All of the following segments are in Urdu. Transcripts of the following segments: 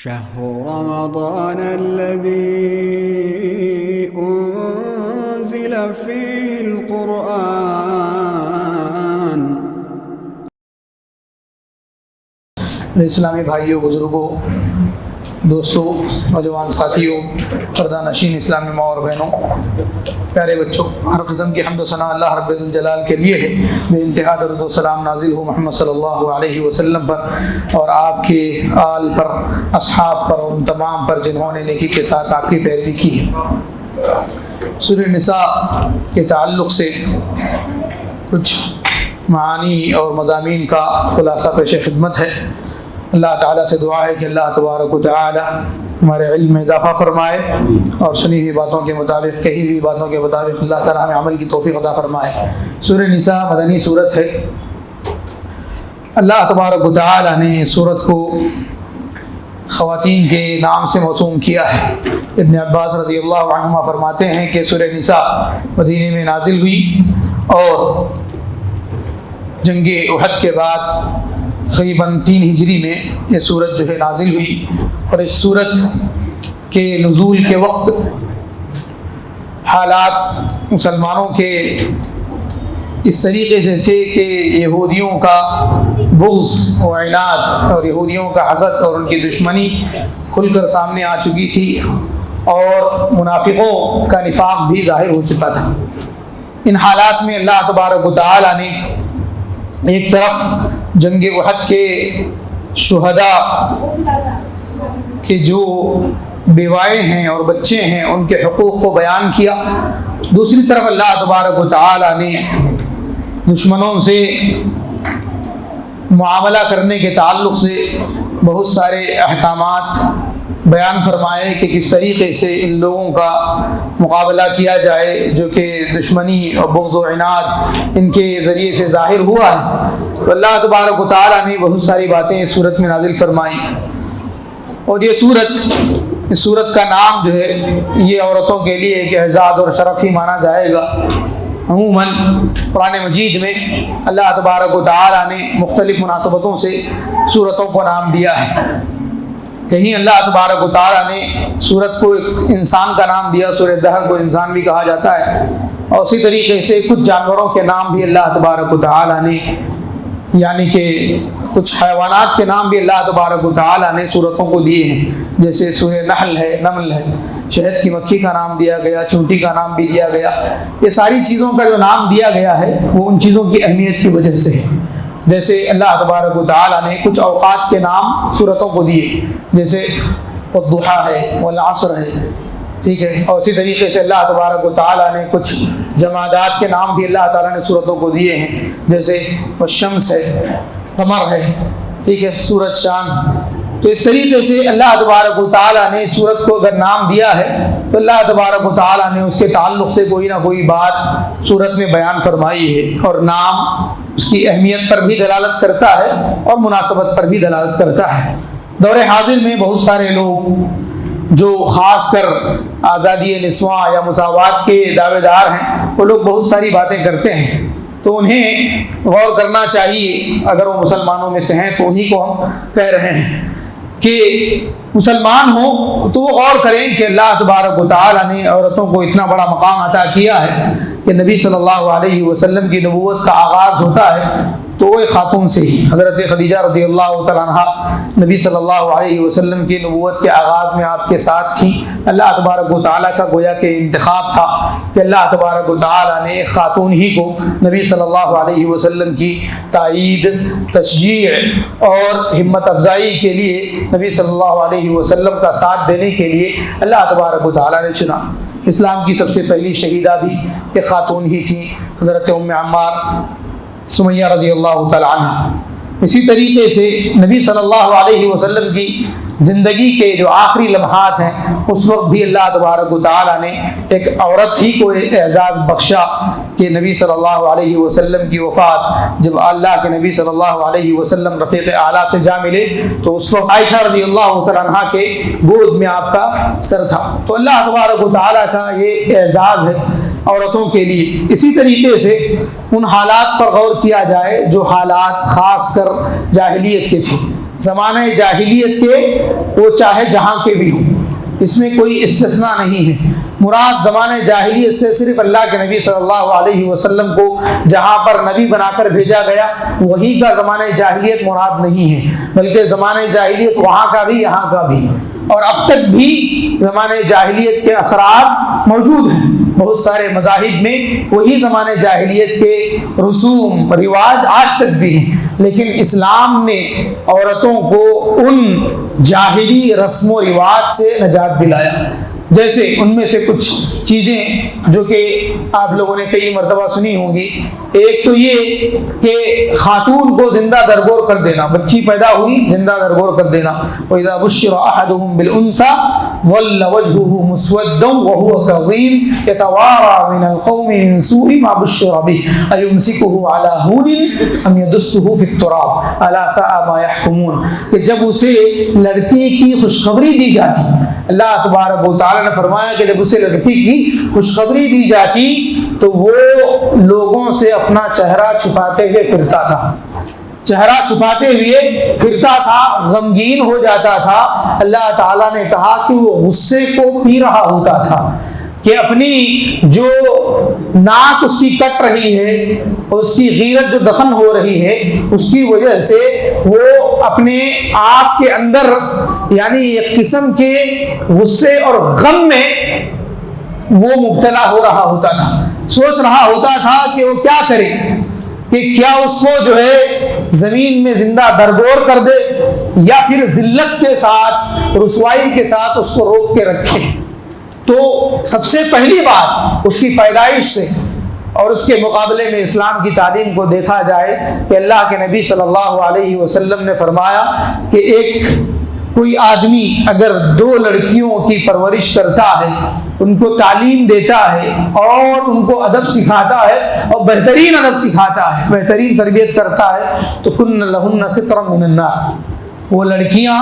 شهر رمضان الذي أنزل فيه القرآن۔ اسلامی بھائیوں، بزرگوں، دوستوں، نوجوان ساتھیوں، پردہ نشین اسلامی ماں اور بہنوں، پیارے بچوں، ہر قسم کی حمد و ثنا اللہ رب الجلال کے لیے ہے۔ بے انتہا درود و سلام نازل ہو محمد صلی اللہ علیہ وسلم پر اور آپ کے آل پر، اصحاب پر اور ان تمام پر جنہوں نے نیکی کے ساتھ آپ کی پیروی کی ہے۔ سورہ نساء کے تعلق سے کچھ معانی اور مضامین کا خلاصہ پیش خدمت ہے۔ اللہ تعالیٰ سے دعا ہے کہ اللہ تبارک و تعالی ہمارے علم میں اضافہ فرمائے اور سنی ہوئی باتوں کے مطابق، کہی ہوئی باتوں کے مطابق اللہ تعالیٰ ہمیں عمل کی توفیق عطا فرمائے۔ سورہ نساء مدنی سورت ہے۔ اللہ تبارک و تعالی نے سورت کو خواتین کے نام سے موسوم کیا ہے۔ ابن عباس رضی اللہ عنہما فرماتے ہیں کہ سورہ نساء مدینے میں نازل ہوئی اور جنگ احد کے بعد تقریباً 3 ہجری میں یہ سورت جو ہے نازل ہوئی، اور اس سورت کے نزول کے وقت حالات مسلمانوں کے اس طریقے سے تھے کہ یہودیوں کا بغض و عناد اور یہودیوں کا حسد اور ان کی دشمنی کھل کر سامنے آ چکی تھی، اور منافقوں کا نفاق بھی ظاہر ہو چکا تھا۔ ان حالات میں اللہ تبارک و تعالی نے ایک طرف جنگ احد کے شہداء کے جو بیوائیں ہیں اور بچے ہیں ان کے حقوق کو بیان کیا، دوسری طرف اللہ تبارک و تعالی نے دشمنوں سے معاملہ کرنے کے تعلق سے بہت سارے احکامات بیان فرمائے کہ کس طریقے سے ان لوگوں کا مقابلہ کیا جائے جو کہ دشمنی اور بغض و عناد ان کے ذریعے سے ظاہر ہوا ہے۔ تو اللہ تبارک و تعالیٰ نے بہت ساری باتیں اس صورت میں نازل فرمائیں، اور یہ اس صورت کا نام جو ہے یہ عورتوں کے لیے ایک اعزاز اور شرف ہی مانا جائے گا۔ عموماً قرآن مجید میں اللہ تبارک و تعالیٰ نے مختلف مناسبتوں سے صورتوں کو نام دیا ہے۔ کہیں اللہ تبارک و تعالیٰ نے سورت کو ایک انسان کا نام دیا، سورہ دہر کو انسان بھی کہا جاتا ہے، اور اسی طریقے سے کچھ جانوروں کے نام بھی اللہ تبارک و تعالیٰ نے، یعنی کہ کچھ حیوانات کے نام بھی اللہ تبارک و تعالیٰ نے سورتوں کو دیے ہیں، جیسے سورہ نحل ہے، نمل ہے، شہد کی مکھی کا نام دیا گیا، چونٹی کا نام بھی دیا گیا۔ یہ ساری چیزوں کا جو نام دیا گیا ہے وہ ان چیزوں کی اہمیت کی وجہ سے ہے۔ جیسے اللہ تبارک و تعالیٰ نے کچھ اوقات کے نام سورتوں کو دیے، جیسے والضحیٰ ہے، والعصر ہے، ٹھیک ہے، اور اسی طریقے سے اللہ تبارک و تعالیٰ نے کچھ جمادات کے نام بھی اللہ تعالیٰ نے سورتوں کو دیے ہیں، جیسے والشمس ہے، قمر ہے، ٹھیک ہے، سورج، چاند۔ تو اس طریقے سے اللہ تبارک و تعالیٰ نے سورت کو اگر نام دیا ہے تو اللہ تبارک و تعالیٰ نے اس کے تعلق سے کوئی نہ کوئی بات سورت میں بیان فرمائی ہے، اور نام اس کی اہمیت پر بھی دلالت کرتا ہے اور مناسبت پر بھی دلالت کرتا ہے۔ دور حاضر میں بہت سارے لوگ جو خاص کر آزادی نسواں یا مساوات کے دعوے دار ہیں، وہ لوگ بہت ساری باتیں کرتے ہیں، تو انہیں غور کرنا چاہیے۔ اگر وہ مسلمانوں میں سے ہیں تو انہی کو ہم کہہ رہے ہیں کہ مسلمان ہوں تو وہ غور کریں کہ اللہ تبارک و تعالیٰ نے عورتوں کو اتنا بڑا مقام عطا کیا ہے کہ نبی صلی اللہ علیہ وسلم کی نبوت کا آغاز ہوتا ہے تو وہ ایک خاتون سے ہی، حضرت خدیجہ رضی اللہ تعالیٰ عنہ نبی صلی اللہ علیہ وسلم کی نبوت کے آغاز میں آپ کے ساتھ تھیں۔ اللہ تبارک و تعالیٰ کا گویا کہ انتخاب تھا کہ اللہ تبارک و تعالیٰ نے ایک خاتون ہی کو نبی صلی اللہ علیہ وسلم کی تائید، تشجیع اور ہمت افزائی کے لیے، نبی صلی اللہ علیہ وسلم کا ساتھ دینے کے لیے اللہ تبارک و تعالیٰ نے چنا۔ اسلام کی سب سے پہلی شہیدہ بھی ایک خاتون ہی تھیں، حضرت ام عمار سمیہ رضی اللہ تعالیٰ عنہ۔ اسی طریقے سے نبی صلی اللہ علیہ وسلم کی زندگی کے جو آخری لمحات ہیں اس وقت بھی اللہ تبارک و تعالیٰ نے ایک عورت ہی کو اعزاز بخشا کہ نبی صلی اللہ علیہ وسلم کی وفات جب اللہ کے نبی صلی اللہ علیہ وسلم رفیق اعلیٰ سے جا ملے تو اس وقت عائشہ رضی اللہ تعالیٰ عنہ کے گود میں آپ کا سر تھا۔ تو اللہ تبارک و تعالیٰ کا یہ اعزاز ہے عورتوں کے لیے۔ اسی طریقے سے ان حالات پر غور کیا جائے جو حالات خاص کر جاہلیت کے تھے، زمانہ جاہلیت کے وہ چاہے جہاں کے بھی ہوں، اس میں کوئی استثناء نہیں ہے۔ مراد زمانہ جاہلیت سے صرف اللہ کے نبی صلی اللہ علیہ وسلم کو جہاں پر نبی بنا کر بھیجا گیا وہی کا زمانہ جاہلیت مراد نہیں ہے، بلکہ زمانہ جاہلیت وہاں کا بھی یہاں کا بھی، اور اب تک بھی زمانہ جاہلیت کے اثرات موجود ہیں۔ بہت سارے مذاہب میں وہی زمانہ جاہلیت کے رسوم رواج آج تک بھی ہیں، لیکن اسلام نے عورتوں کو ان جاہلی رسم و رواج سے نجات دلایا۔ جیسے ان میں سے کچھ چیزیں جو کہ آپ لوگوں نے کئی مرتبہ سنی ہوں گی، ایک تو یہ کہ خاتون کو زندہ درگور کر دینا، بچی پیدا ہوئی زندہ درگور کر دینا۔ وَإِذَا بُشِّرَ أَحَدُهُم بِالْأُنثَىٰ ظَلَّ وَجْهُهُ مُسْوَدًّا وَهُوَ كَظِيمٌ يَتَوَارَىٰ مِنَ الْقَوْمِ مِن سُوءِ مَا بُشِّرَ بِهِ أَيُمْسِكُهُ عَلَىٰ هُونٍ أَمْ يَدُسُّهُ فِي التُّرَابِ أَلَا سَاءَ مَا يَحْكُمُونَ، کہ جب اسے لڑکی کی خوشخبری دی جاتی، اللہ تبارک و تعالیٰ نے فرمایا کہ جب اسے لڑکی کی خوشخبری دی جاتی تو وہ لوگوں سے اپنا چہرہ چھپاتے ہوئے پھرتا تھا، چہرہ چھپاتے ہوئے پھرتا تھا، غمگین ہو جاتا تھا۔ اللہ تعالیٰ نے کہا کہ وہ غصے کو پی رہا ہوتا تھا، کہ اپنی جو ناک اس کی کٹ رہی ہے، اس کی غیرت جو دفن ہو رہی ہے، اس کی وجہ سے وہ اپنے آپ کے اندر یعنی ایک قسم کے غصے اور غم میں وہ مبتلا ہو رہا ہوتا تھا، سوچ رہا ہوتا تھا کہ وہ کیا کرے، کہ کیا اس کو جو ہے زمین میں زندہ درگور کر دے یا پھر ذلت کے ساتھ رسوائی کے ساتھ اس کو روک کے رکھے۔ تو سب سے پہلی بات اس کی پیدائش سے اور اس کے مقابلے میں اسلام کی تعلیم کو دیکھا جائے کہ اللہ کے نبی صلی اللہ علیہ وسلم نے فرمایا کہ ایک کوئی آدمی اگر 2 لڑکیوں کی پرورش کرتا ہے، ان کو تعلیم دیتا ہے اور ان کو ادب سکھاتا ہے اور بہترین ادب سکھاتا ہے، بہترین تربیت کرتا ہے، تو کن لہن سترا من النار، وہ لڑکیاں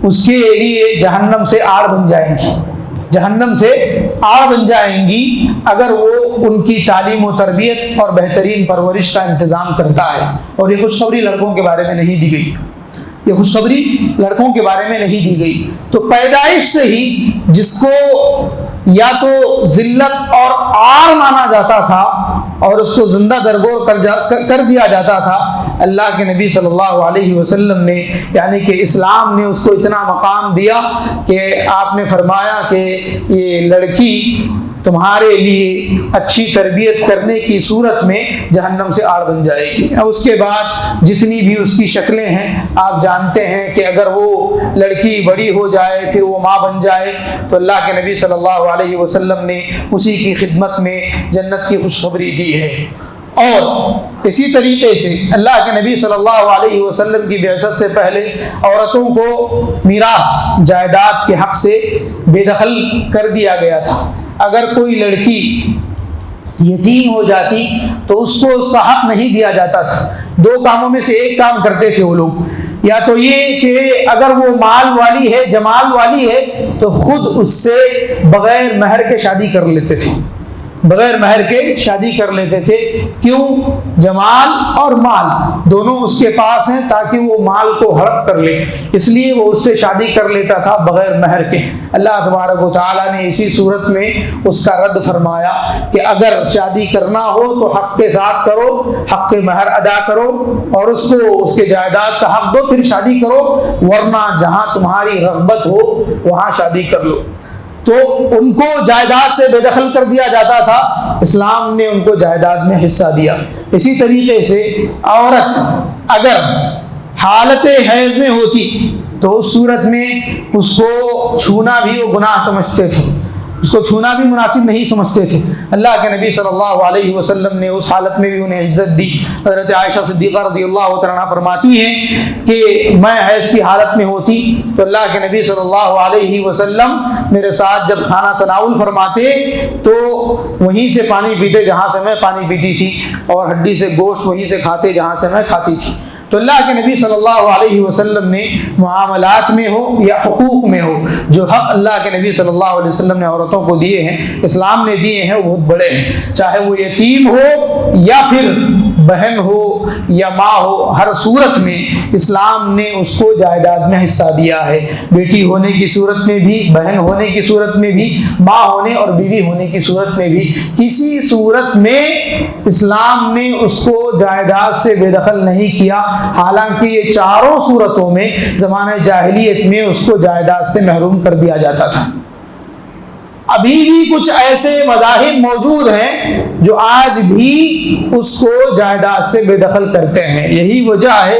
اس کے لیے جہنم سے آڑ بن جائیں گی، جہنم سے آڑ بن جائیں گی اگر وہ ان کی تعلیم و تربیت اور بہترین پرورش کا انتظام کرتا ہے۔ اور یہ خوشخبری لڑکوں کے بارے میں نہیں دی گئی، یہ خوشخبری لڑکوں کے بارے میں نہیں دی گئی۔ تو پیدائش سے ہی جس کو یا تو ذلت اور عار مانا جاتا تھا اور اس کو زندہ درگور کر دیا جاتا تھا، اللہ کے نبی صلی اللہ علیہ وسلم نے یعنی کہ اسلام نے اس کو اتنا مقام دیا کہ آپ نے فرمایا کہ یہ لڑکی تمہارے لیے اچھی تربیت کرنے کی صورت میں جہنم سے آڑ بن جائے گی۔ اور اس کے بعد جتنی بھی اس کی شکلیں ہیں آپ جانتے ہیں کہ اگر وہ لڑکی بڑی ہو جائے پھر وہ ماں بن جائے تو اللہ کے نبی صلی اللہ علیہ وسلم نے اسی کی خدمت میں جنت کی خوشخبری دی ہے۔ اور اسی طریقے سے اللہ کے نبی صلی اللہ علیہ وسلم کی بعثت سے پہلے عورتوں کو میراث جائیداد کے حق سے بے دخل کر دیا گیا تھا۔ اگر کوئی لڑکی یتیم ہو جاتی تو اس کو اس کا حق نہیں دیا جاتا تھا۔ 2 کاموں میں سے ایک کام کرتے تھے وہ لوگ، یا تو یہ کہ اگر وہ مال والی ہے، جمال والی ہے، تو خود اس سے بغیر مہر کے شادی کر لیتے تھے، بغیر مہر کے شادی کر لیتے تھے۔ کیوں؟ جمال اور مال دونوں اس کے پاس ہیں تاکہ وہ مال کو ہڑپ کر لے، اس لیے وہ اس سے شادی کر لیتا تھا بغیر مہر کے۔ اللہ تبارک و تعالیٰ نے اسی صورت میں اس کا رد فرمایا کہ اگر شادی کرنا ہو تو حق کے ساتھ کرو، حق کے مہر ادا کرو اور اس کو اس کے جائیداد کا حق دو، پھر شادی کرو، ورنہ جہاں تمہاری رغبت ہو وہاں شادی کر لو۔ تو ان کو جائیداد سے بے دخل کر دیا جاتا تھا، اسلام نے ان کو جائیداد میں حصہ دیا۔ اسی طریقے سے عورت اگر حالت حیض میں ہوتی تو اس صورت میں اس کو چھونا بھی وہ گناہ سمجھتے تھے، اس کو چھونا بھی مناسب نہیں سمجھتے تھے۔ اللہ کے نبی صلی اللہ علیہ وسلم نے اس حالت میں بھی انہیں عزت دی۔ حضرت عائشہ صدیقہ رضی اللہ تعالیٰ عنہا فرماتی ہیں کہ میں حیض کی حالت میں ہوتی تو اللہ کے نبی صلی اللہ علیہ وسلم میرے ساتھ جب کھانا تناول فرماتے تو وہیں سے پانی پیتے جہاں سے میں پانی پیتی تھی، اور ہڈی سے گوشت وہیں سے کھاتے جہاں سے میں کھاتی تھی۔ تو اللہ کے نبی صلی اللہ علیہ وسلم نے معاملات میں ہو یا حقوق میں ہو، جو حق اللہ کے نبی صلی اللہ علیہ وسلم نے عورتوں کو دیے ہیں، اسلام نے دیے ہیں، وہ بہت بڑے ہیں، چاہے وہ یتیم ہو یا پھر بہن ہو یا ماں ہو، ہر صورت میں اسلام نے اس کو جائیداد میں حصہ دیا ہے، بیٹی ہونے کی صورت میں بھی، بہن ہونے کی صورت میں بھی، ماں ہونے اور بیوی ہونے کی صورت میں بھی، کسی صورت میں اسلام نے اس کو جائیداد سے بے دخل نہیں کیا، حالانکہ یہ چاروں صورتوں میں زمانہ جاہلیت میں اس کو جائیداد سے محروم کر دیا جاتا تھا۔ ابھی بھی کچھ ایسے مذاہب موجود ہیں جو آج بھی اس کو جائیداد سے بے دخل کرتے ہیں۔ یہی وجہ ہے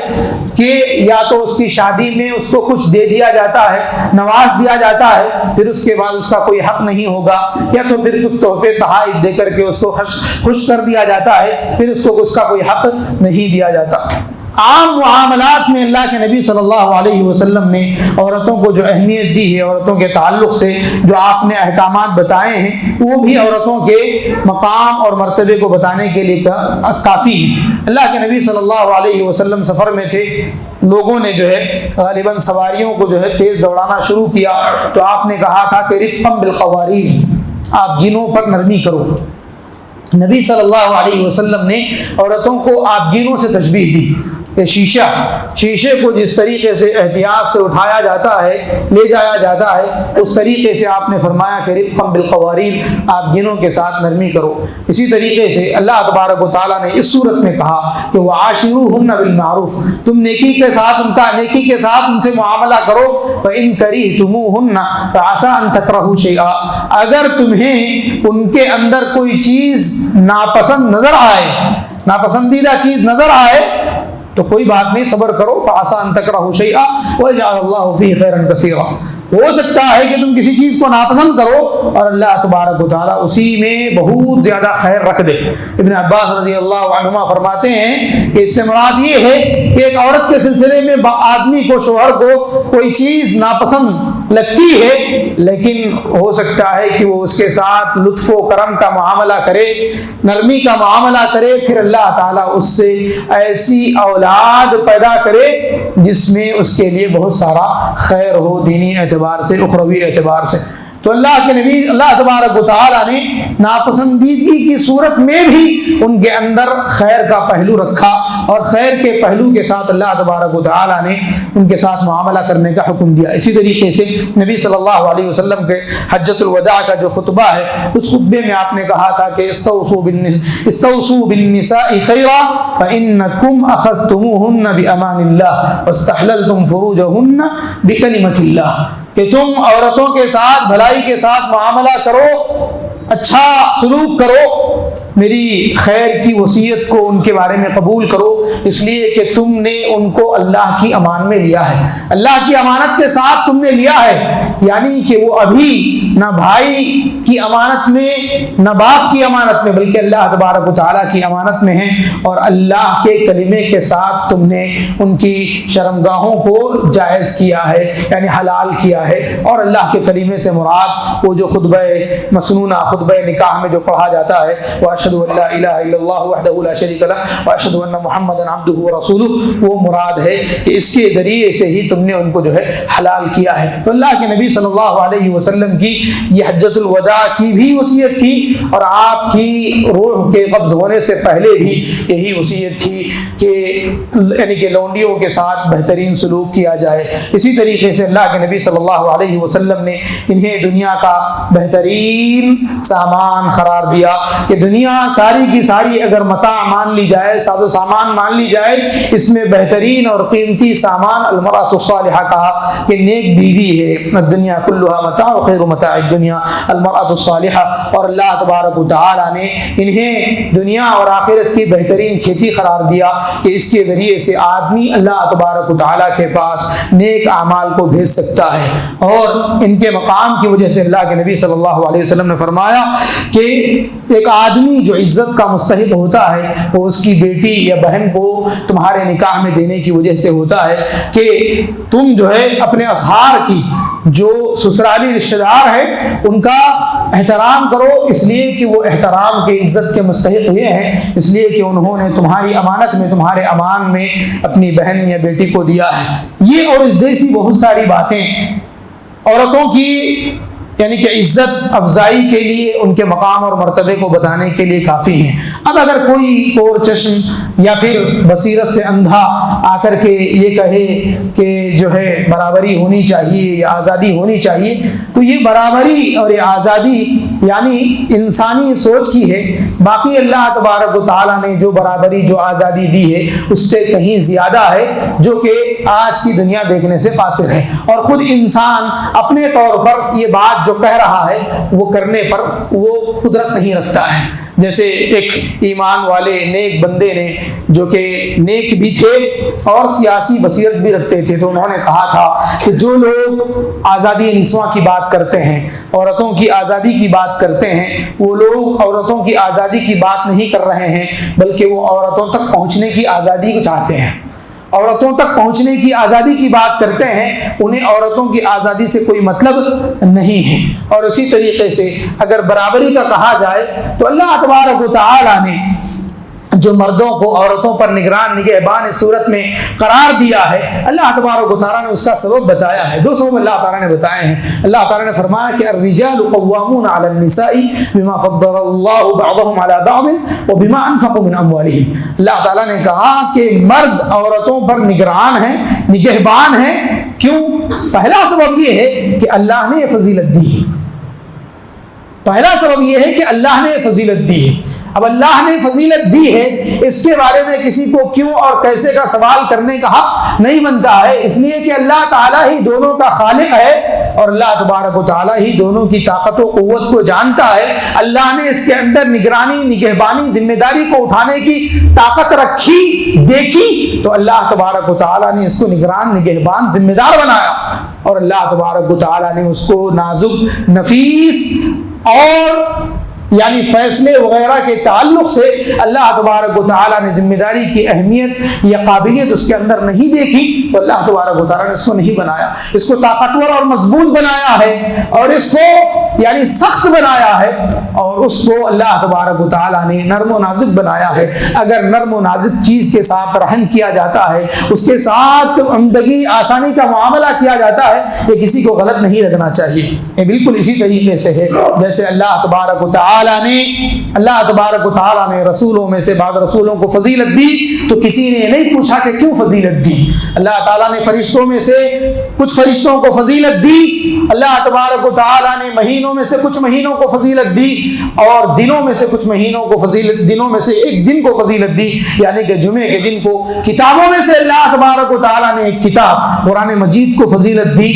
کہ یا تو اس کی شادی میں اس کو کچھ دے دیا جاتا ہے، نواز دیا جاتا ہے، پھر اس کے بعد اس کا کوئی حق نہیں ہوگا، یا تو پھر کچھ تحفے تحائف دے کر کے اس کو خوش کر دیا جاتا ہے، پھر اس کو اس کا کوئی حق نہیں دیا جاتا۔ عام معاملات میں اللہ کے نبی صلی اللہ علیہ وسلم نے عورتوں کو جو اہمیت دی ہے، عورتوں کے تعلق سے جو آپ نے احکامات بتائے ہیں، وہ بھی عورتوں کے مقام اور مرتبے کو بتانے کے لیے کافی ہے۔ اللہ کے نبی صلی اللہ علیہ وسلم سفر میں تھے، لوگوں نے جو ہے غالباً سواریوں کو جو ہے تیز دوڑانا شروع کیا، تو آپ نے کہا تھا کہ رفقا بالقواریر، آپ جنوں پر نرمی کرو۔ نبی صلی اللہ علیہ وسلم نے عورتوں کو آپ گینوں سے تشبیہ دی کہ شیشے کو جس طریقے سے احتیاط سے اٹھایا جاتا ہے، لے جایا جاتا ہے، اس طریقے سے آپ نے فرمایا کہ رفقا بالقواریر، آپ گینوں کے ساتھ نرمی کرو۔ اسی طریقے سے اللہ تبارک و تعالیٰ نے اس صورت میں کہا کہ وعاشروہن بالمعروف، تم نیکی کے ساتھ ان سے معاملہ کرو۔ فإن کریہتموہن فعسى أن تکرہوا شیئا، اگر تمہیں ان کے اندر کوئی چیز ناپسند نظر آئے، ناپسندیدہ چیز نظر آئے، تو کوئی بات نہیں، صبر کرو۔ فعسى أن تکرہوا شیئا ويجعل الله فيه خیرا کثیرا، ہو سکتا ہے کہ تم کسی چیز کو ناپسند کرو اور اللہ تبارک و تعالیٰ اسی میں بہت زیادہ خیر رکھ دے۔ ابن عباس رضی اللہ عنہما فرماتے ہیں کہ اس سے مراد یہ ہے کہ ایک عورت کے سلسلے میں آدمی کو، شوہر کو کوئی چیز ناپسند لگتی ہے، لیکن ہو سکتا ہے کہ وہ اس کے ساتھ لطف و کرم کا معاملہ کرے، نرمی کا معاملہ کرے، پھر اللہ تعالیٰ اس سے ایسی اولاد پیدا کرے جس میں اس کے لیے بہت سارا خیر ہو، دینی اعتبار سے، اخروی اعتبار سے۔ تو اللہ کے نبی اللہ تبارک و تعالیٰ نے ناپسندیدگی کی صورت میں بھی ان کے اندر خیر کا پہلو رکھا، اور خیر کے پہلو کے ساتھ اللہ تبارک و تعالیٰ نے ان کے ساتھ معاملہ کرنے کا حکم دیا۔ اسی طریقے سے نبی صلی اللہ علیہ وسلم کے حجۃ الوداع کا جو خطبہ ہے، اس خطبے میں آپ نے کہا تھا کہ استوصوا بالنساء خیرا فإنکم اخذتموہن بأمان اللہ واستحللتم فروجہن بکلمۃ اللہ، کہ تم عورتوں کے ساتھ بھلائی کے ساتھ معاملہ کرو، اچھا سلوک کرو، میری خیر کی وصیت کو ان کے بارے میں قبول کرو، اس لیے کہ تم نے ان کو اللہ کی امان میں لیا ہے، اللہ کی امانت کے ساتھ تم نے لیا ہے، یعنی کہ وہ ابھی نہ بھائی کی امانت میں، نہ باپ کی امانت میں، بلکہ اللہ تبارک و تعالیٰ کی امانت میں ہیں، اور اللہ کے کلمے کے ساتھ تم نے ان کی شرمگاہوں کو جائز کیا ہے، یعنی حلال کیا ہے۔ اور اللہ کے کلمے سے مراد وہ جو خطبہ مسنونہ، خطبہ نکاح میں جو پڑھا جاتا ہے، واشهد ان لا الہ الا اللہ وحدہ لا شریک لہ واشهد ان محمدا عبدہ ورسولہ، وہ مراد ہے کہ اس کے ذریعے سے ہی تم نے ان کو جو ہے حلال کیا ہے۔ تو اللہ کے نبی صلی اللہ علیہ وسلم کی یہ حجۃ الوداع کی بھی وصیت تھی، اور آپ کی روح کے قبض ہونے سے پہلے بھی یہی وصیت تھی کہ یعنی کہ لونڈیوں کے ساتھ بہترین سلوک کیا جائے۔ اسی طریقے سے اللہ کے نبی صلی اللہ علیہ وسلم نے انہیں دنیا کا بہترین سامان قرار دیا کہ دنیا ساری کی ساری اگر متاع مان لی جائے، ساز و سامان مان لی جائے، اس میں بہترین اور قیمتی سامان المرأۃ الصالحہ کہا کہ نیک بیوی ہے۔ الدنیا کلها متاع خیر متاع الدنیا المرأۃ الصالحہ، اور اللہ تبارک و تعالیٰ نے انہیں دنیا اور آخرت کی بہترین کھیتی قرار دیا کہ اس کے ذریعے سے آدمی اللہ تبارک و تعالیٰ کے پاس نیک اعمال کو بھیج سکتا ہے۔ اور ان کے مقام کی وجہ سے اللہ کے نبی صلی اللہ علیہ وسلم نے فرمایا کہ ایک آدمی جو عزت کا مستحق ہوتا ہے وہ اس کی بیٹی یا بہن کو تمہارے نکاح میں دینے کی وجہ سے ہوتا ہے کہ تم جو ہے اپنے اصحار کی، جو سسرالی رشتہ دار ہیں، ان کا احترام کرو، اس لیے کہ وہ احترام کے عزت کے مستحق ہوئے ہیں، اس لیے کہ انہوں نے تمہاری امانت میں، تمہارے امان میں اپنی بہن یا بیٹی کو دیا ہے۔ یہ اور اس جیسی بہت ساری باتیں عورتوں کی یعنی کہ عزت افزائی کے لیے ان کے مقام اور مرتبے کو بتانے کے لیے کافی ہیں۔ اب اگر کوئی اور چشم یا پھر بصیرت سے اندھا آ کر کے یہ کہے کہ جو ہے برابری ہونی چاہیے یا آزادی ہونی چاہیے، تو یہ برابری اور یہ آزادی یعنی انسانی سوچ کی ہے۔ باقی اللہ تبارک و تعالیٰ نے جو برابری جو آزادی دی ہے اس سے کہیں زیادہ ہے، جو کہ آج کی دنیا دیکھنے سے قاصر ہے۔ اور خود انسان اپنے طور پر یہ بات جو کہہ رہا ہے وہ کرنے پر وہ قدرت نہیں رکھتا ہے۔ جیسے ایک ایمان والے نیک بندے نے جو کہ نیک بھی تھے اور سیاسی بصیرت بھی رکھتے تھے، تو انہوں نے کہا تھا کہ جو لوگ آزادی نسواں کی بات کرتے ہیں، عورتوں کی آزادی کی بات کرتے ہیں، وہ لوگ عورتوں کی آزادی کی بات نہیں کر رہے ہیں، بلکہ وہ عورتوں تک پہنچنے کی آزادی کو چاہتے ہیں، عورتوں تک پہنچنے کی آزادی کی بات کرتے ہیں، انہیں عورتوں کی آزادی سے کوئی مطلب نہیں ہے۔ اور اسی طریقے سے اگر برابری کا کہا جائے تو اللہ تبارک و تعالیٰ نے جو مردوں کو عورتوں پر نگران نگہبان اس صورت میں قرار دیا ہے، اللہ تبارک و تعالیٰ نے اس کا سبب بتایا ہے۔ دو سبب اللہ تعالیٰ نے بتائے ہیں۔ اللہ تعالیٰ نے فرمایا کہ الرجال قوامون علی النساء بما فضل اللہ بعضهم علی بعض وبما انفقوا من اموالهم۔ اللہ تعالیٰ نے کہا کہ مرد عورتوں پر نگران ہیں، نگہبان ہیں۔ کیوں؟ پہلا سبب یہ ہے کہ اللہ نے یہ فضیلت دی ہے۔ پہلا سبب یہ ہے کہ اللہ نے یہ فضیلت دی ہے۔ اب اللہ نے فضیلت دی ہے، اس کے بارے میں کسی کو کیوں اور کیسے کا سوال کرنے کا حق نہیں بنتا ہے، اس لیے کہ اللہ تعالیٰ ہی دونوں کا خالق ہے اور اللہ تبارک و تعالیٰ ہی دونوں کی طاقت و قوت کو جانتا ہے۔ اللہ نے اس کے اندر نگرانی، نگہبانی، ذمہ داری کو اٹھانے کی طاقت رکھی، دیکھی، تو اللہ تبارک و تعالیٰ نے اس کو نگران، نگہبان، ذمہ دار بنایا، اور اللہ تبارک و تعالیٰ نے اس کو نازک، نفیس اور یعنی فیصلے وغیرہ کے تعلق سے اللہ تبارک و تعالیٰ نے ذمہ داری کی اہمیت یا قابلیت اس کے اندر نہیں دیکھی، تو اللہ تبارک و تعالیٰ نے اس کو نہیں بنایا، اس کو طاقتور اور مضبوط بنایا ہے، اور اس کو یعنی سخت بنایا ہے، اور اس کو اللہ تبارک و تعالیٰ نے نرم و نازک بنایا ہے۔ اگر نرم و نازک چیز کے ساتھ رحم کیا جاتا ہے، اس کے ساتھ عمدگی، آسانی کا معاملہ کیا جاتا ہے، یہ کسی کو غلط نہیں لگنا چاہیے۔ یہ بالکل اسی طریقے سے ہے جیسے اللہ تبارک و تعالیٰ نے رسولوں میں سے بعض رسولوں کو فضیلت دی، تو کسی نے نہیں پوچھا کہ کیوں فضیلت دی۔ اللہ تعالیٰ نے فرشتوں میں سے کچھ فرشتوں کو فضیلت دی، اللہ تبارک و تعالیٰ نے مہینوں میں سے کچھ مہینوں کو فضیلت دی، اور دنوں میں سے کچھ مہینوں کو فضیلت، دنوں میں سے ایک دن کو فضیلت دی، یعنی کہ جمعے کے دن کو۔ کتابوں میں سے اللہ تبارک و تعالیٰ نے ایک کتاب قرآن مجید کو فضیلت دی،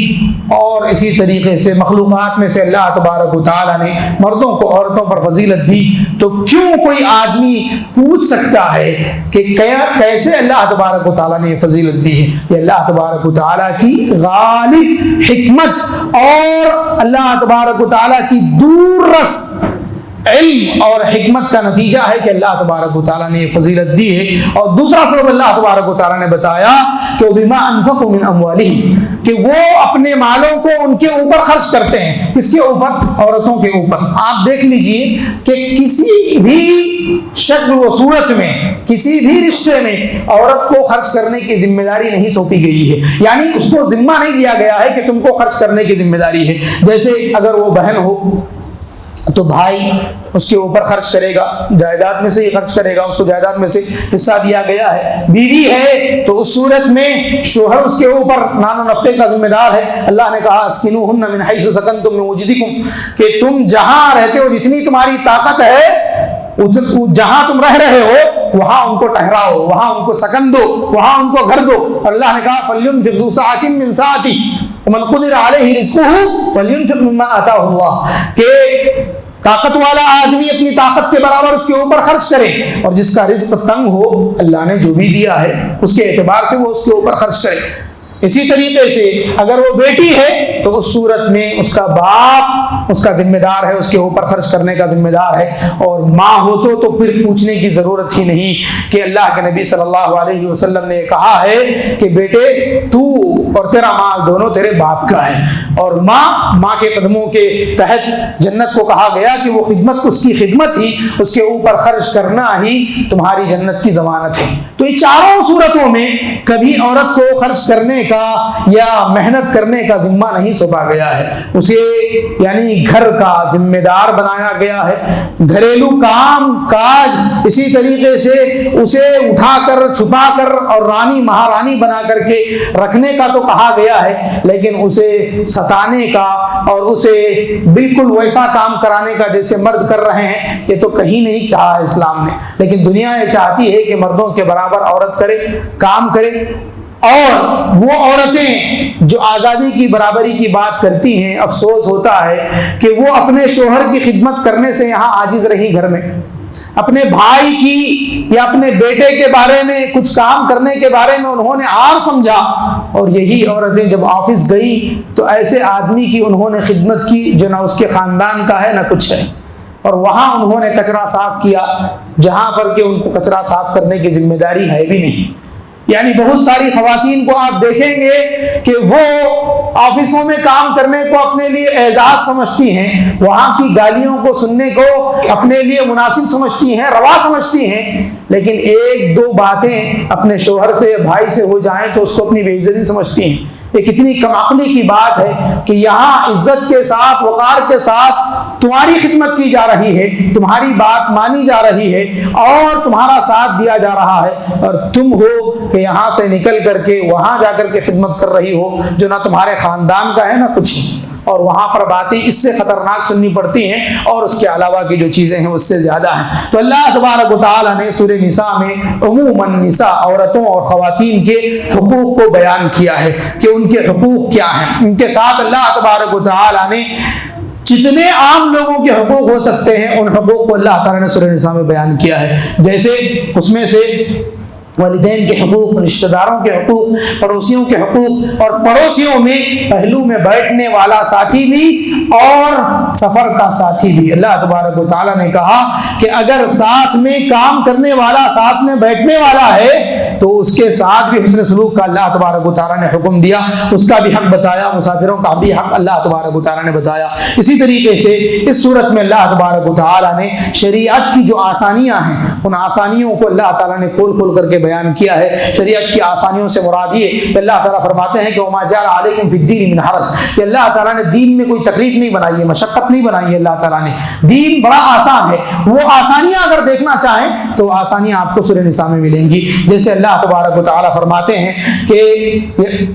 اور اسی طریقے سے مخلوقات میں سے اللہ تبارک و تعالیٰ نے مردوں کو عورتوں پر فضیلت دی۔ تو کیوں کوئی آدمی پوچھ سکتا ہے کہ کیسے اللہ تبارک و تعالیٰ نے یہ فضیلت دی ہے؟ یہ اللہ تبارک و تعالیٰ کی غالب حکمت اور اللہ تبارک و تعالیٰ کی دور رس علم اور حکمت کا نتیجہ ہے کہ اللہ تبارک و تعالیٰ نے یہ فضیلت دی ہے۔ اور دوسرا سبب اللہ تبارک و تعالیٰ نے بتایا کہ بما انفقوا من اموالہم، کہ وہ اپنے مالوں کو ان کے اوپر خرچ کرتے ہیں۔ کس کے اوپر؟ عورتوں کے اوپر۔ آپ دیکھ لیجئے کہ کسی بھی شکل و صورت میں، کسی بھی رشتے میں عورت کو خرچ کرنے کی ذمہ داری نہیں سونپی گئی ہے، یعنی اس کو ذمہ نہیں دیا گیا ہے کہ تم کو خرچ کرنے کی ذمہ داری ہے۔ جیسے اگر وہ بہن ہو تو بھائی اس کے اوپر خرچ کرے گا، جائیداد میں سے ہی خرچ کرے گا، اس کو جائیداد میں سے حصہ دیا گیا ہے۔ بیوی ہے تو اس صورت میں شوہر اس کے اوپر نان و نفقے کا ذمہ دار ہے۔ اللہ نے کہا اسکنوہن من حیث سکنتم من وجدکم، کہ تم جہاں رہتے ہو، جتنی تمہاری طاقت ہے، جہاں تم رہ رہے ہو وہاں ان کو ٹھہراؤ، وہاں ان کو سکن دو، وہاں ان کو گھر دو۔ اللہ نے کہا فَلْيُنْفِقْ ذُو سَعَةٍ مِّن سَعَتِهِ وَمَنْ قُدِرَ عَلَيْهِ رِزْقُهُ فَلْيُنْفِقْ مِمَّا آتَاهُ اللَّهُ، کہ طاقت والا آدمی اپنی طاقت کے برابر اس کے اوپر خرچ کرے، اور جس کا رزق تنگ ہو اللہ نے جو بھی دیا ہے اس کے اعتبار سے وہ اس کے اوپر خرچ کرے۔ اسی طریقے سے اگر وہ بیٹی ہے تو اس صورت میں اس کا باپ اس کا ذمہ دار ہے، اس کے اوپر خرچ کرنے کا ذمہ دار ہے، اور ماں ہو تو پھر پوچھنے کی ضرورت ہی نہیں کہ اللہ کے نبی صلی اللہ علیہ وسلم نے کہا ہے کہ بیٹے تو اور تیرا مال دونوں تیرے باپ کا ہے، اور ماں کے قدموں کے تحت جنت کو کہا گیا کہ وہ خدمت، اس کی خدمت ہی، اس کے اوپر خرچ کرنا ہی تمہاری جنت کی ضمانت ہے۔ تو یہ چاروں صورتوں میں کبھی عورت کو خرچ کرنے کا کا یا محنت کرنے کا ذمہ نہیں سونپا گیا ہے، اسے یعنی گھر کا ذمہ دار بنایا گیا ہے۔ گھریلو کام کاج اسی طریقے سے اسے اٹھا کر چھپا کر اور رانی مہارانی بنا کر کے رکھنے کا تو کہا گیا ہے، لیکن اسے ستانے کا اور اسے بالکل ویسا کام کرانے کا جیسے مرد کر رہے ہیں یہ تو کہیں نہیں کہا ہے اسلام نے۔ لیکن دنیا یہ چاہتی ہے کہ مردوں کے برابر عورت کرے، کام کرے، اور وہ عورتیں جو آزادی کی برابری کی بات کرتی ہیں، افسوس ہوتا ہے کہ وہ اپنے شوہر کی خدمت کرنے سے یہاں عاجز رہی، گھر میں اپنے بھائی کی یا اپنے بیٹے کے بارے میں کچھ کام کرنے کے بارے میں انہوں نے عار سمجھا، اور یہی عورتیں جب آفس گئی تو ایسے آدمی کی انہوں نے خدمت کی جو نہ اس کے خاندان کا ہے نہ کچھ ہے، اور وہاں انہوں نے کچرا صاف کیا جہاں پر کہ ان کو کچرا صاف کرنے کی ذمہ داری ہے بھی نہیں۔ یعنی بہت ساری خواتین کو آپ دیکھیں گے کہ وہ آفسوں میں کام کرنے کو اپنے لیے اعزاز سمجھتی ہیں، وہاں کی گالیوں کو سننے کو اپنے لیے مناسب سمجھتی ہیں، روا سمجھتی ہیں، لیکن ایک دو باتیں اپنے شوہر سے بھائی سے ہو جائیں تو اس کو اپنی بے عزتی سمجھتی ہیں۔ یہ کتنی کم عقلی کی بات ہے کہ یہاں عزت کے ساتھ وقار کے ساتھ تمہاری خدمت کی جا رہی ہے، تمہاری بات مانی جا رہی ہے اور تمہارا ساتھ دیا جا رہا ہے، اور تم ہو کہ یہاں سے نکل کر کے وہاں جا کر کے خدمت کر رہی ہو جو نہ تمہارے خاندان کا ہے نہ کچھ، اور وہاں پر باتیں اس سے خطرناک سننی پڑتی ہیں اور اس کے علاوہ کی جو چیزیں ہیں اس سے زیادہ ہیں۔ تو اللہ تبارک و تعالیٰ نے سورہ نساء میں عموماً نساء عورتوں اور خواتین کے حقوق کو بیان کیا ہے کہ ان کے حقوق کیا ہیں۔ ان کے ساتھ اللہ تبارک و تعالیٰ نے جتنے عام لوگوں کے حقوق ہو سکتے ہیں ان حقوق کو اللہ تعالیٰ نے سورہ نساء میں بیان کیا ہے، جیسے اس میں سے والدین کے حقوق، رشتہ داروں کے حقوق، پڑوسیوں کے حقوق، اور پڑوسیوں میں پہلو میں بیٹھنے والا ساتھی بھی اور سفر کا ساتھی بھی۔ اللہ تبارک و تعالیٰ نے کہا کہ اگر ساتھ میں کام کرنے والا ساتھ میں بیٹھنے والا ہے تو اس کے ساتھ بھی حسن سلوک کا اللہ تبارک و تعالیٰ نے حکم دیا، اس کا بھی حق بتایا، مسافروں کا بھی حق اللہ تبارک و تعالیٰ نے بتایا۔ اسی طریقے سے اس صورت میں اللہ تبارک و تعالیٰ نے شریعت کی جو آسانیاں ہیں ان آسانیوں کو اللہ تعالیٰ نے کھول کھول کر کے بیان کیا ہے۔ شریعت کی آسانیوں سے مراد یہ کہ اللہ تعالیٰ فرماتے ہیں کہ وما جعل علیکم فی الدین من حرج، کہ اللہ تعالیٰ نے دین میں کوئی تکلیف نہیں بنائی ہے، مشقت نہیں بنائی ہے، اللہ تعالیٰ نے دین بڑا آسان ہے۔ وہ آسانیاں اگر دیکھنا چاہیں تو آسانیاں آپ کو سورہ نساء میں ملیں گی، جیسے اللہ تبارک و تعالیٰ فرماتے ہیں کہ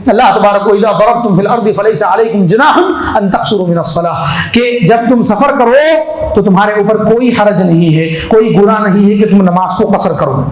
اللہ تبارک و اذا ضربتم فی الارض فلیس علیکم جناح ان تقصروا من الصلاۃ، کہ جب تم سفر کرو تو تمہارے اوپر کوئی حرج نہیں ہے، کوئی گناہ نہیں ہے کہ تم نماز کو قصر کرو۔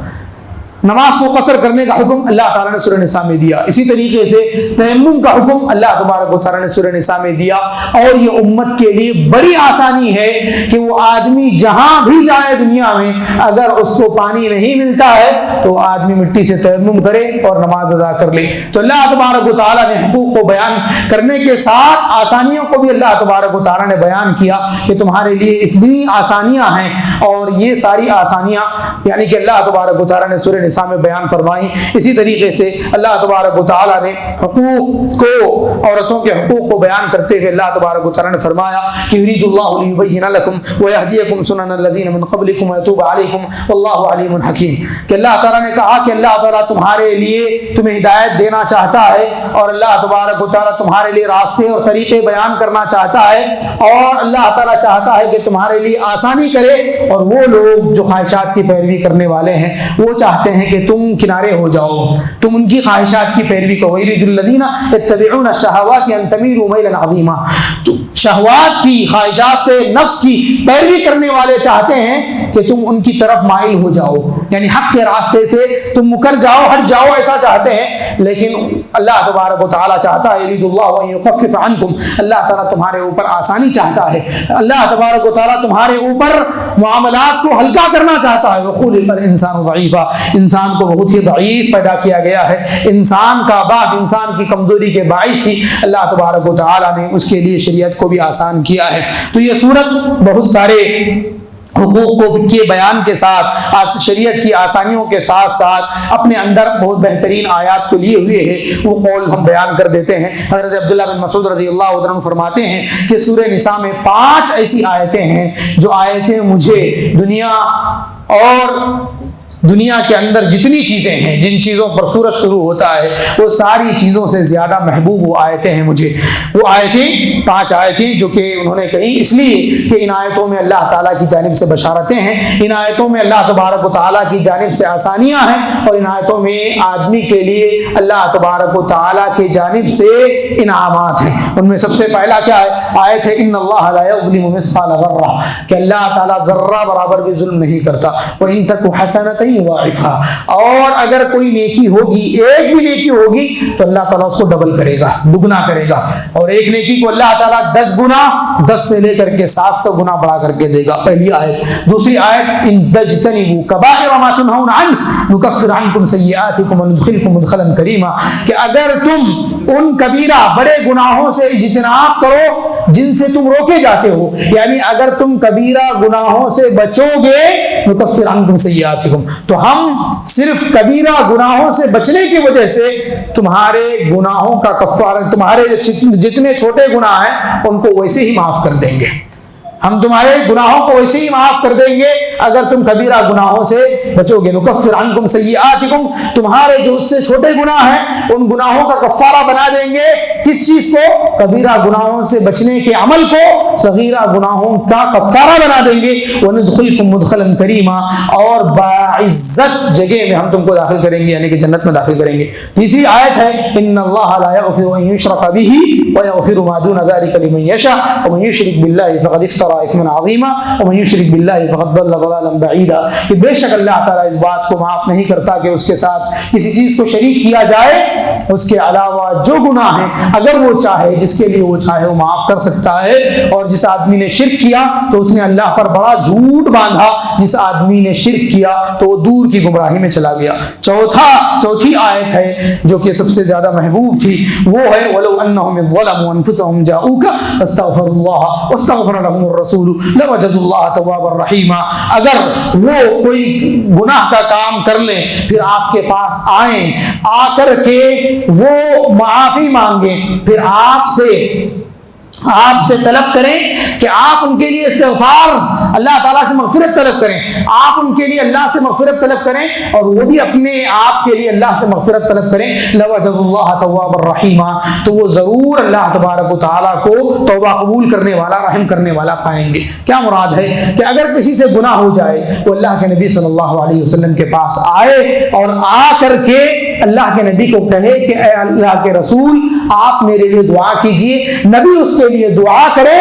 نماز کو قصر کرنے کا حکم اللہ تعالیٰ نے سورہ نساء میں دیا۔ اسی طریقے سے تیمم کا حکم اللہ تبارک و تعالیٰ نے سورہ نساء میں دیا، اور یہ امت کے لیے بڑی آسانی ہے کہ وہ آدمی جہاں بھی جائے دنیا میں اگر اس کو پانی نہیں ملتا ہے تو آدمی مٹی سے تیمم کرے اور نماز ادا کر لے۔ تو اللہ تبارک و تعالیٰ نے حقوق کو بیان کرنے کے ساتھ آسانیوں کو بھی اللہ تبارک و تعالیٰ نے بیان کیا کہ تمہارے لیے اتنی آسانیاں ہیں، اور یہ ساری آسانیاں یعنی کہ اللہ تبارک و تعالیٰ نے سورہ نساء میں بیان فرمائی۔ اسی طریقے سے اللہ تبارک و تعالیٰ نے حقوق کو، عورتوں کے حقوق کو بیان کرتے ہوئے اللہ تبارک و تعالیٰ نے فرمایا کہ یرید اللہ لیبین لکم ویہدیکم سنن الذین من قبلکم ویتوب علیکم واللہ علیم حکیم، کہ اللہ تعالیٰ نے کہا کہ اللہ تعالیٰ تمہارے لیے تمہیں ہدایت دینا چاہتا ہے، اور اللہ تبارک و تعالیٰ تمہارے لیے راستے اور طریقے بیان کرنا چاہتا ہے، اور اللہ تعالیٰ چاہتا ہے کہ تمہارے لیے آسانی کرے، اور وہ لوگ جو خواہشات کی پیروی کرنے والے ہیں وہ چاہتے ہیں کہ تم کنارے ہو جاؤ، تم ان کی خواہشات کی پیروی کرو۔ وَيُرِيدُ الَّذِينَ يَتَّبِعُونَ الشَّهَوَاتِ أَن تَمِيلُوا مَيْلًا عَظِيمًا، تو شہوات کی، خواہشات نفس کی پیروی کرنے والے چاہتے ہیں کہ تم ان کی طرف مائل ہو جاؤ، یعنی حق کے راستے سے تم مکر جاؤ، ہٹ جاؤ، ایسا چاہتے ہیں۔ لیکن اللہ تبارک و تعالیٰ چاہتا ہے یرید اللہ ان یخفف عنکم، اللہ تعالیٰ تمہارے اوپر آسانی چاہتا ہے، اللہ تبارک و تعالیٰ تمہارے اوپر معاملات کو ہلکا کرنا چاہتا ہے۔ وخلق الانسان ضعیفا، انسان کو بہت ہی ضعیف پیدا کیا گیا ہے، انسان کا باپ انسان کی کمزوری کے باعث ہی اللہ تبارک و تعالیٰ نے اس کے لیے شریعت کو بھی آسان کیا ہے۔ تو یہ سورت بہت سارے حقوق کو کے بیان کے ساتھ، شریعت کی آسانیوں کے ساتھ ساتھ اپنے اندر بہت بہترین آیات کو لیے ہوئے ہے، وہ قول ہم بیان کر دیتے ہیں۔ حضرت عبداللہ بن مسعود رضی اللہ عنہ فرماتے ہیں کہ سورہ نساء میں 5 ایسی آیتیں ہیں جو آیتیں مجھے دنیا اور دنیا کے اندر جتنی چیزیں ہیں، جن چیزوں پر سورج شروع ہوتا ہے، وہ ساری چیزوں سے زیادہ محبوب وہ آیتیں ہیں مجھے۔ وہ آیتیں 5 آیتیں جو کہ انہوں نے کہیں اس لیے کہ ان آیتوں میں اللہ تعالیٰ کی جانب سے بشارتیں ہیں، ان آیتوں میں اللہ تبارک و تعالیٰ کی جانب سے آسانیاں ہیں، اور ان آیتوں میں آدمی کے لیے اللہ تبارک و تعالیٰ کی جانب سے انعامات ہیں۔ ان میں سب سے پہلا کیا ہے؟ آیت ہے ان اللہ لا یظلم مثقال ذرہ، کہ اللہ تعالیٰ ذرہ برابر بھی ظلم نہیں کرتا۔ وَإِن تَكُ حَسَنَةً يُضَاعِفْهَا، اور اگر کوئی نیکی ہوگی، ایک بھی نیکی ہوگی تو اللہ تعالیٰ اس کو ڈبل کرے گا، دگنا کرے گا، اور ایک نیکی کو اللہ تعالیٰ 10 گنا، 10 سے لے کر کے 700 گنا بڑھا کر کے دے گا۔ پہلی آیت۔ دوسری آیت ان تجتنبوا کبائر ما تنہون عنہ نکفر عنکم سیئاتکم وندخلکم مدخلا کریما، کہ اگر تم ان کبیرہ بڑے گناہوں سے اجتناب کرو جن سے تم روکے جاتے ہو، یعنی اگر تم کبیرہ گناہوں سے بچو گے نکفر عنکم سیئاتکم، تو ہم صرف کبیرہ گناہوں سے بچنے کی وجہ سے تمہارے گناہوں کا کفارہ، تمہارے جتنے چھوٹے گناہ ہیں ان کو ویسے ہی معاف کر دیں گے، ہم تمہارے گناہوں کو ویسے ہی معاف کر دیں گے اگر تم کبیرہ گناہوں سے بچو گے۔ نکفر عنکم سیئاتکم، تمہارے جو اس سے چھوٹے گناہ ہیں ان گناہوں کا کفارہ بنا دیں گے۔ کس چیز کو؟ کبیرہ گناہوں سے بچنے کے عمل کو صغیرہ گناہوں کا کفارہ بنا دیں گے۔ وندخلکم مدخلا کریما، اور باعزت جگہ میں ہم تم کو داخل کریں گے، یعنی کہ جنت میں داخل کریں گے۔ تیسری آیت ہے ان اللہ لا یغفر ان یشرک به ویغفر ما دون ذلک لمن یشاء ومن یشرک باللہ فقد افترى اثما عظیما ومن یشرک باللہ فقد ضل ضلالا بعیدا، کہ بے شک اللہ تعالیٰ اس بات کو معاف نہیں کرتا کہ اس کے ساتھ کسی چیز کو شریک کیا جائے، اس کے علاوہ جو گناہ ہیں اگر وہ چاہے، جس کے لیے وہ چاہے وہ معاف کر سکتا ہے، اور جس آدمی نے شرک کیا تو اس نے اللہ پر بڑا جھوٹ باندھا، جس آدمی نے شرک کیا تو وہ دور کی گمراہی میں چلا گیا۔ چوتھی آیت ہے جو کہ سب سے زیادہ محبوب تھی، وہ ہے وَلَوْ أَنَّهُمْ ظَلَمُوا أَنفُسَهُمْ جَاءُوكَ فَاسْتَغْفَرُوا اللَّهَ وَاسْتَغْفَرَ لَهُمُ الرَّسُولُ لَوَجَدُوا اللَّهَ تَوَّابًا رَحِيمًا، اگر وہ کوئی گناہ کا کام کر لیں پھر آپ کے پاس آئیں، آ کر کے وہ معافی مانگیں، پھر آپ سے طلب کریں کہ آپ ان کے لیے استغفار، اللہ تعالیٰ سے مغفرت طلب کریں، آپ ان کے لیے اللہ سے مغفرت طلب کریں، اور وہ بھی اپنے آپ کے لیے اللہ سے مغفرت طلب کریں، لَوَجَدُوا اللَّهَ تَوَّابًا رَحِيمًا، تو وہ ضرور اللہ تبارک و تعالیٰ کو توبہ قبول کرنے والا، رحم کرنے والا پائیں گے۔ کیا مراد ہے کہ اگر کسی سے گناہ ہو جائے، وہ اللہ کے نبی صلی اللہ علیہ وسلم کے پاس آئے اور آ کر کے اللہ کے نبی کو کہے کہ اے اللہ کے رسول آپ میرے لیے دعا کیجئے، نبی اس کے لیے دعا کرے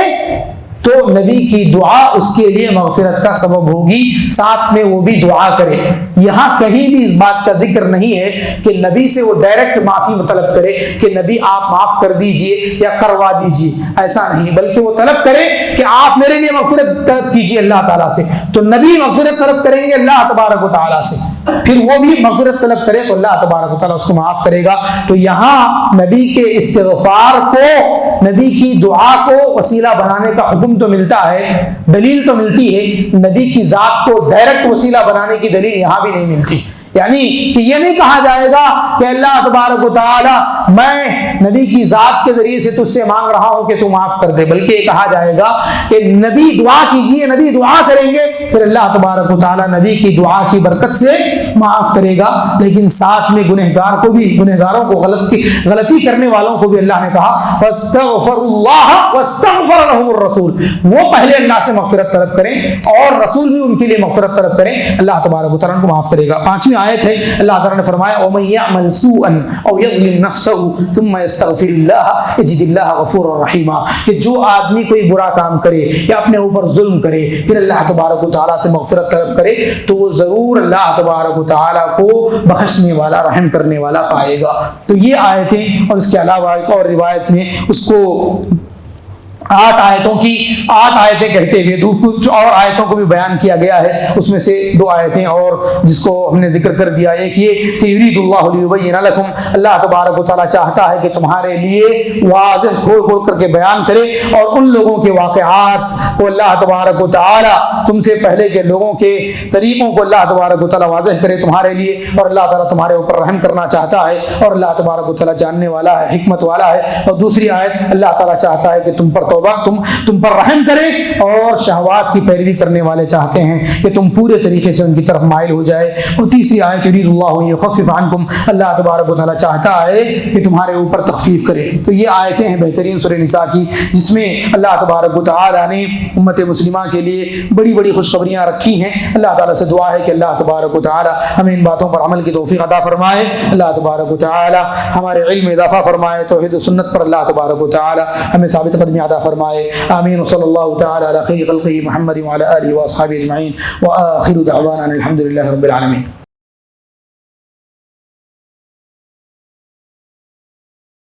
تو نبی کی دعا اس کے لیے مغفرت کا سبب ہوگی، ساتھ میں وہ بھی دعا کرے۔ یہاں کہیں بھی اس بات کا ذکر نہیں ہے کہ نبی سے وہ ڈائریکٹ معافی طلب کرے کہ نبی آپ معاف کر دیجئے یا کروا دیجئے، ایسا نہیں، بلکہ وہ طلب کرے کہ آپ میرے لیے مغفرت طلب کیجئے اللہ تعالیٰ سے، تو نبی مغفرت طلب کریں گے اللہ تبارک و تعالیٰ سے، پھر وہ بھی مغفرت طلب کرے تو اللہ تبارک و تعالیٰ اس کو معاف کرے گا۔ تو یہاں نبی کے استغفار کو، نبی کی دعا کو وسیلہ بنانے کا حکم تو ملتا ہے، دلیل تو ملتی ہے، نبی کی ذات کو ڈائریکٹ وسیلہ بنانے کی دلیل یہاں بھی نہیں ملتی، یعنی کہ یہ نہیں کہا جائے گا کہ اللہ تبارک و تعالی میں نبی کی ذات کے ذریعے سے تجھ سے مانگ رہا ہوں کہ تو معاف کر دے، بلکہ یہ کہا جائے گا کہ نبی دعا کیجئے، نبی دعا کریں گے، پھر اللہ تبارک و تعالی نبی کی دعا کی برکت سے معاف کرے گا۔ لیکن ساتھ میں گنہگار کو بھی، گنہگاروں کو، غلطی کرنے والوں کو بھی اللہ نے کہا فاستغفروا اللہ واستغفر لهم الرسول، وہ پہلے اللہ سے مغفرت طلب کریں اور رسول بھی ان کے لیے مغفرت طلب کریں، اللہ تبارک و تعالی ان کو معاف کرے گا۔ 5ویں آیت ہے، اللہ تعالی نے فرمایا وَمَن يَعْمَلْ سُوءًا أَوْ يَظْلِمْ نَفْسَهُ ثُمَّ يَسْتَغْفِرِ اللَّهَ يَجِدِ اللَّهَ غَفُورًا رَحِيمًا، کہ جو آدمی کوئی برا کام کرے یا اپنے اوپر ظلم کرے پھر اللہ تبارک و تعالی سے مغفرت طلب کرے تو وہ ضرور اللہ تبارک و تعالی کو بخشنے والا، رحم کرنے والا پائے گا۔ تو یہ آیتیں، اور اس کے علاوہ ایک اور روایت میں اس کو 8 آیتیں کہتے ہوئے کچھ اور آیتوں کو بھی بیان کیا گیا ہے، اس میں سے 2 آیتیں اور جس کو ہم نے ذکر کر دیا، ایک یہ کہ یرید اللہ لیبین لکم، اللہ تبارک و تعالیٰ چاہتا ہے کہ تمہارے لیے واضح کھول کر کے بیان کرے اور ان لوگوں کے واقعات وہ اللہ تبارک و تعالی تم سے پہلے کے لوگوں کے طریقوں کو اللہ تبارک و تعالی واضح کرے تمہارے لیے، اور اللہ تعالیٰ تمہارے اوپر رحم کرنا چاہتا ہے، اور اللہ تبارک و تعالیٰ جاننے والا ہے، حکمت والا ہے۔ اور دوسری آیت اللہ تعالیٰ چاہتا ہے کہ تم پر توبہ تم پر رحم کرے، اور شہوات کی پیروی کرنے والے چاہتے ہیں کہ تم پورے طریقے سے ان کی طرف مائل ہو جائے۔ اور تیسری آیت یرید اللہ یخفف عنکم، اللہ تبارک و تعالیٰ چاہتا ہے کہ تمہارے اوپر تخفیف کرے۔ تو یہ آیتیں ہیں بہترین سورہ نساء کی، جس میں اللہ تبارک و تعالیٰ نے امت مسلمہ کے لیے بڑی بڑی خوشخبریاں رکھی ہیں۔ اللہ تعالیٰ سے دعا ہے کہ اللہ تبارک و تعالیٰ ہمیں ان باتوں پر عمل کی توفیق عطا فرمائے، اللہ تبارک و تعالیٰ ہمارے علم میں اضافہ فرمائے، توحید و سنت پر اللہ تبارک و تعالیٰ ہمیں ثابت قدمی عطا فرمائے۔ آمین۔ صلی اللہ تعالیٰ علی خیر خلقہ محمد وعلی آلہ واصحابہ اجمعین، وآخر دعوانا الحمد للہ رب العالمین۔